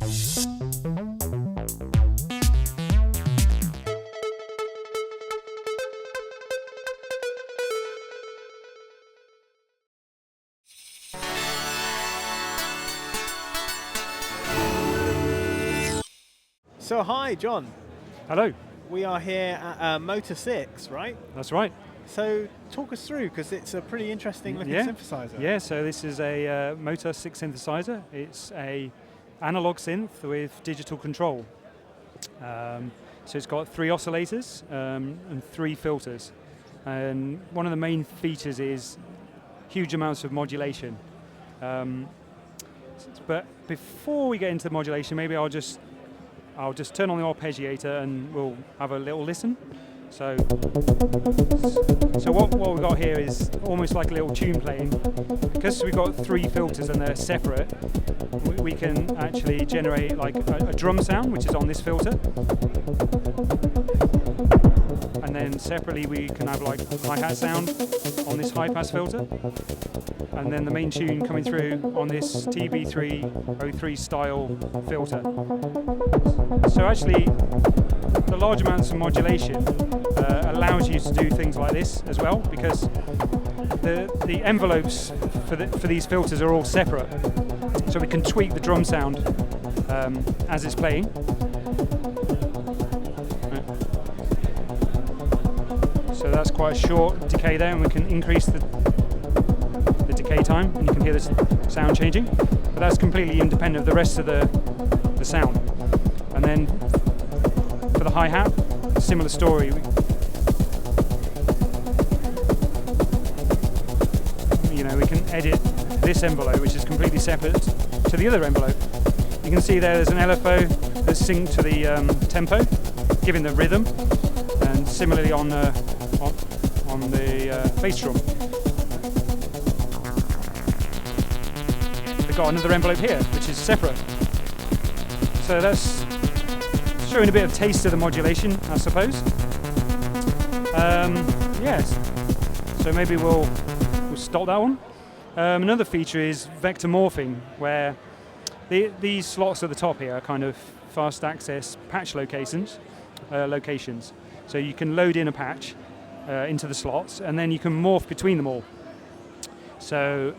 So hi, John. Hello. We are here at Motor 6, right? That's right. So talk us through, because it's a pretty interesting looking synthesizer. Yeah, so this is a Motas 6 synthesizer. It's a analog synth with digital control. So it's got 3 oscillators and 3 filters. And one of the main features is huge amounts of modulation. But before we get into the modulation, maybe I'll just turn on the arpeggiator and we'll have a little listen. So what we've got here is almost like a little tune playing. Because we've got 3 filters and they're separate, we can actually generate like a drum sound, which is on this filter. And then separately we can have like hi-hat sound on this high-pass filter. And then the main tune coming through on this TB303 style filter. So actually, the large amounts of modulation allows you to do things like this as well, because the envelopes for these filters are all separate. So we can tweak the drum sound as it's playing. So that's quite a short decay there, and we can increase the decay time, and you can hear the sound changing. But that's completely independent of the rest of the sound. And then for the hi-hat, similar story. We can edit this envelope, which is completely separate to the other envelope. You can see there's an LFO that's synced to the tempo, giving the rhythm, and similarly on the bass drum. They've got another envelope here, which is separate. So that's showing a bit of taste of the modulation, I suppose. Yes. So maybe we'll stop that one. Another feature is vector morphing, where these slots at the top here are kind of fast access patch locations. So you can load in a patch into the slots, and then you can morph between them all. So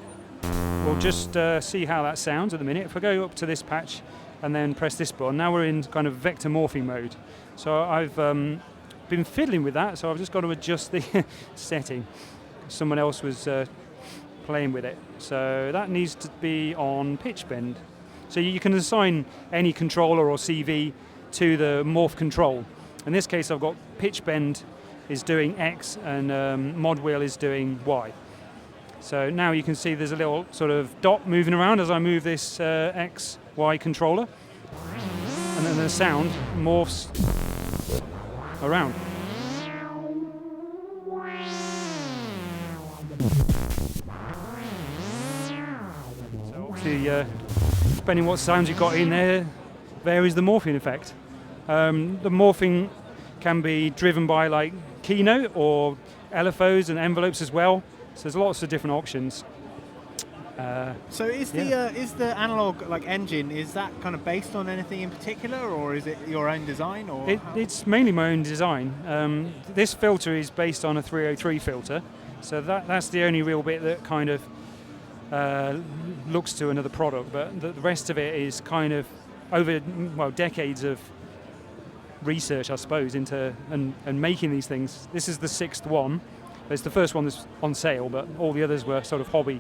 we'll just see how that sounds at the minute. If I go up to this patch and then press this button, now we're in kind of vector morphing mode. So I've been fiddling with that, so I've just got to adjust the setting. Someone else was playing with it. So that needs to be on pitch bend. So you can assign any controller or CV to the morph control. In this case, I've got pitch bend is doing X and mod wheel is doing Y. So now you can see there's a little sort of dot moving around as I move this X, Y controller. And then the sound morphs around. So obviously, depending what sounds you've got in there, varies the morphing effect. The morphing can be driven by like keynote or LFOs and envelopes as well. So there's lots of different options. So is the analog like engine, is that kind of based on anything in particular, or is it your own design? Or it's mainly my own design. This filter is based on a 303 filter, so that's the only real bit that kind of looks to another product. But the rest of it is kind of over decades of research, I suppose, into and making these things. This is the 6th one. It's the first one that's on sale, but all the others were sort of hobby.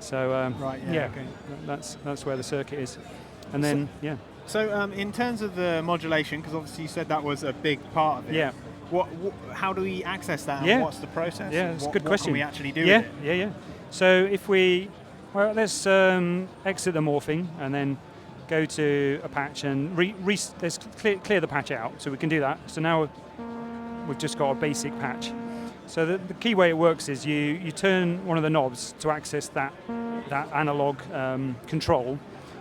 So okay. That's where the circuit is. And then So in terms of the modulation, because obviously you said that was a big part of it. Yeah. How do we access that? And what's the process? Yeah, it's a good question. What can we actually do with it? Yeah. So if let's exit the morphing and then go to a patch and let's clear the patch out, so we can do that. So now we've just got a basic patch. So the key way it works is you turn one of the knobs to access that analog control,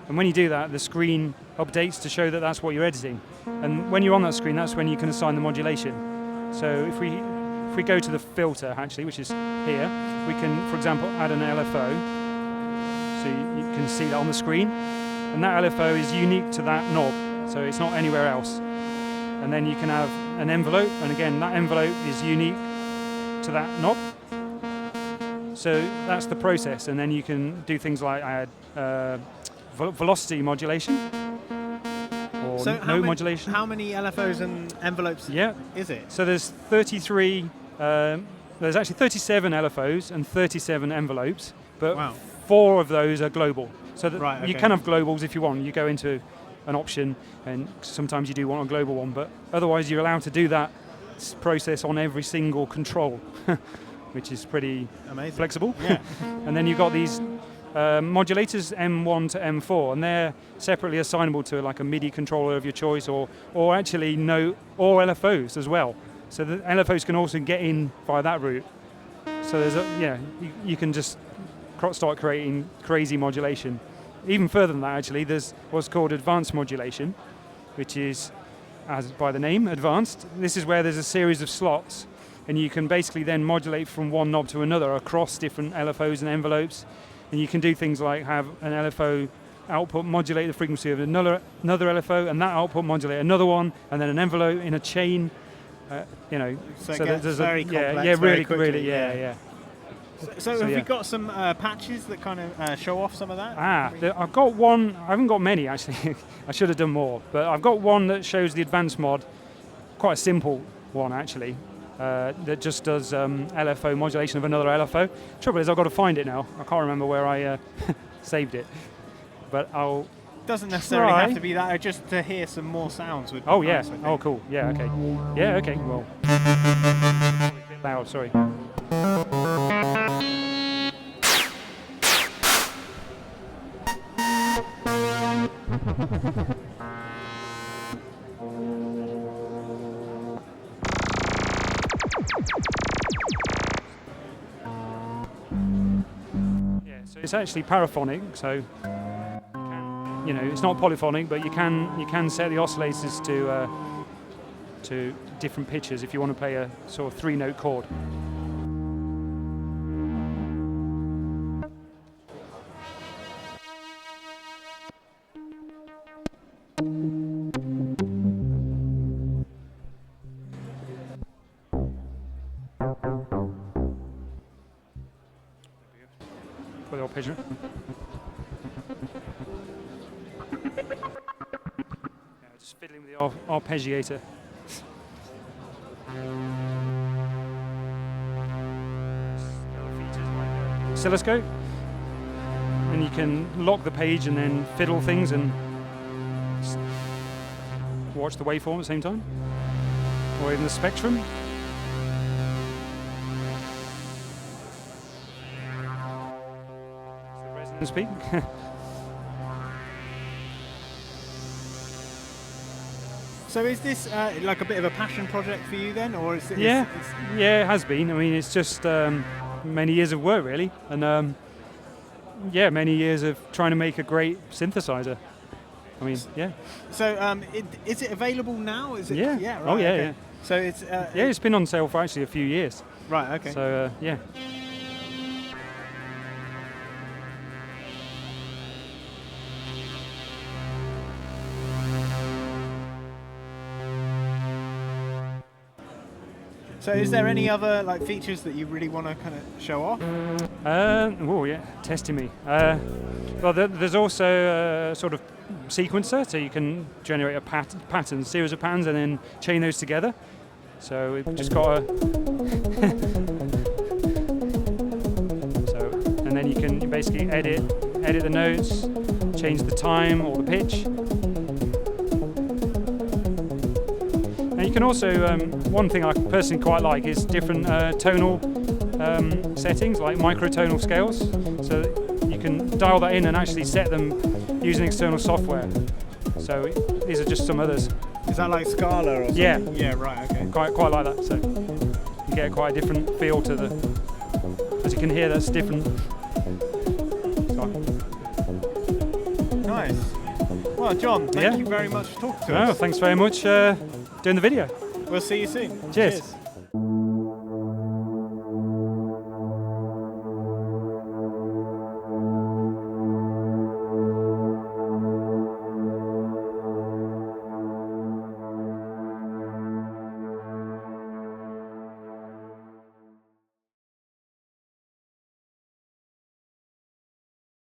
and when you do that, the screen updates to show that that's what you're editing. And when you're on that screen, that's when you can assign the modulation. So if we go to the filter, actually, which is here, we can, for example, add an LFO. So you can see that on the screen. and that LFO is unique to that knob, so it's not anywhere else. And then you can have an envelope, and again, that envelope is unique to that knob. So that's the process, and then you can do things like add velocity modulation or note modulation. How many LFOs and envelopes is it? So there's 33, there's actually 37 LFOs and 37 envelopes, but 4 of those are global. So that you can have globals if you want. You go into an option, and sometimes you do want a global one, but otherwise you're allowed to do that process on every single control, which is pretty flexible. Yeah. And then you've got these modulators M1 to M4, and they're separately assignable to like a MIDI controller of your choice, or actually or LFOs as well. So the LFOs can also get in via that route. So there's you can just start creating crazy modulation. Even further than that, actually, there's what's called advanced modulation, which is, as by the name, advanced. This is where there's a series of slots, and you can basically then modulate from one knob to another across different LFOs and envelopes. And you can do things like have an LFO output modulate the frequency of another LFO, and that output modulate another one, and then an envelope in a chain. So there's very complex. Really. So have you got some patches that kind of show off some of that? I've got one. I haven't got many actually. I should have done more, but I've got one that shows the advanced mod. Quite a simple one actually, that just does LFO modulation of another LFO. Trouble is, I've got to find it now. I can't remember where I saved it, but I'll. Doesn't necessarily have to be that. Just to hear some more sounds would be nice, I think. Oh, cool. Yeah. Okay. Yeah. Okay. Well. Loud. Sorry. So it's actually paraphonic, so it's not polyphonic, but you can set the oscillators to different pitches if you want to play a sort of 3-note chord. For the arpeggio. Just fiddling with the arpeggiator. Oscilloscope, and you can lock the page and then fiddle things and watch the waveform at the same time, or even the spectrum. Speak. So is this like a bit of a passion project for you then, or is it? Yeah, it has been. I mean, it's just many years of work really, and many years of trying to make a great synthesizer. I mean, yeah. So is it available now? Is it? Yeah. Yeah. Right, oh yeah, okay. yeah. So it's. It's been on sale for actually a few years. Right. Okay. So yeah. So is there any other like features that you really want to kind of show off? Testing me. Well, there's also a sort of sequencer, so you can generate a pattern, series of patterns, and then chain those together. So we've just got a. And then you can basically edit the notes, change the time or the pitch. And you can also, one thing I personally quite like is different tonal settings, like microtonal scales. So you can dial that in and actually set them using external software. So these are just some others. Is that like Scala or something? Yeah. Yeah, right, okay. Quite like that. So you get quite a different feel to as you can hear, that's different. Nice. Well, John, thank you very much for talking to us. Thanks very much doing the video. We'll see you soon. Cheers.